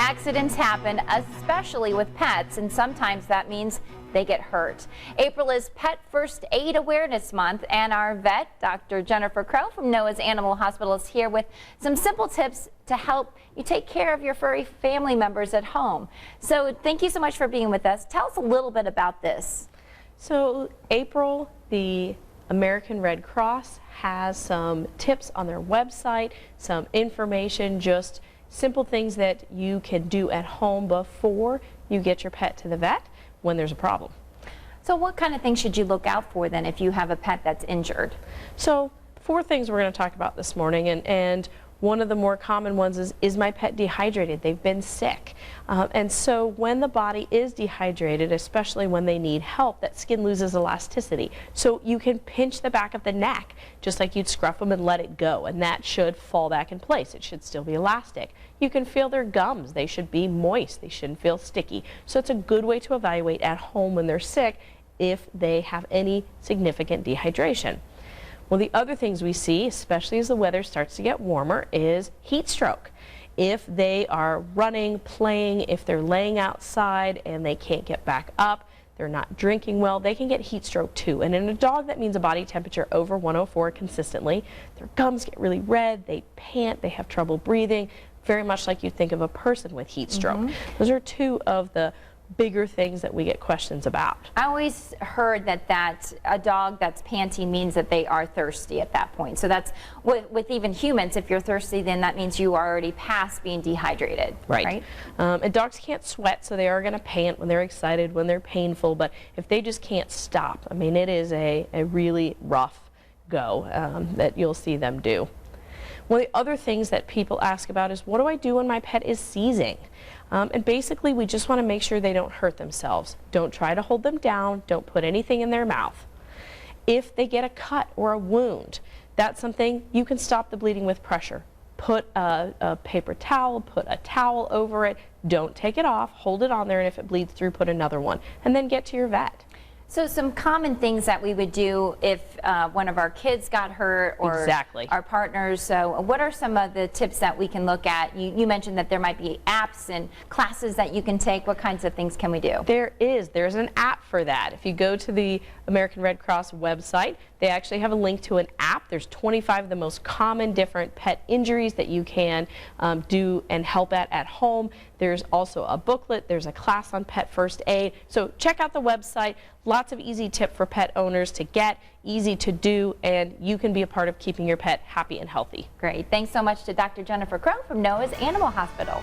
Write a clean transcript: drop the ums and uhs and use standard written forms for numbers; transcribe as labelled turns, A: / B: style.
A: Accidents happen, especially with pets, and sometimes that means they get hurt. April is Pet First Aid Awareness Month, and our vet, Dr. Jennifer Crow from Noah's Animal Hospital, is here with some simple tips to help you take care of your furry family members at home. So thank you so much for being with us. Tell us a little bit about this.
B: So April, the American Red Cross has some tips on their website, some information, just simple things that you can do at home before you get your pet to the vet when there's a problem.
A: So what kind of things should you look out for then if you have a pet that's injured?
B: So 4 things we're going to talk about this morning, and one of the more common ones is my pet dehydrated? They've been sick. And so when the body is dehydrated, especially when they need help, that skin loses elasticity. So you can pinch the back of the neck, just like you'd scruff them and let it go, and that should fall back in place. It should still be elastic. You can feel their gums. They should be moist. They shouldn't feel sticky. So it's a good way to evaluate at home when they're sick if they have any significant dehydration. Well, the other things we see, especially as the weather starts to get warmer, is heat stroke. If they are running, playing, if they're laying outside and they can't get back up, they're not drinking well, they can get heat stroke too. And in a dog, that means a body temperature over 104 consistently. Their gums get really red, they pant, they have trouble breathing, very much like you think of a person with heat stroke. Those are 2 of the bigger things that we get questions about.
A: I always heard that a dog that's panting means that they are thirsty at that point. So that's with even humans, if you're thirsty, then that means you are already past being dehydrated.
B: Right. And dogs can't sweat, so they are going to pant when they're excited, when they're painful, but if they just can't stop, I mean, it is a really rough go that you'll see them do. One of the other things that people ask about is, what do I do when my pet is seizing? And basically, we just want to make sure they don't hurt themselves. Don't try to hold them down. Don't put anything in their mouth. If they get a cut or a wound, that's something you can stop the bleeding with pressure. Put a paper towel, put a towel over it. Don't take it off. Hold it on there, and if it bleeds through, put another one. And then get to your vet.
A: So some common things that we would do if one of our kids got hurt or our partners. So what are some of the tips that we can look at? You mentioned that there might be apps and classes that you can take. What kinds of things can we do?
B: There's an app for that. If you go to the American Red Cross website, they actually have a link to an app. There's 25 of the most common different pet injuries that you can do and help at home. There's also a booklet. There's a class on pet first aid. So check out the website. Lots of easy tips for pet owners to get, easy to do, and you can be a part of keeping your pet happy and healthy.
A: Great. Thanks so much to Dr. Jennifer Crow from Noah's Animal Hospital.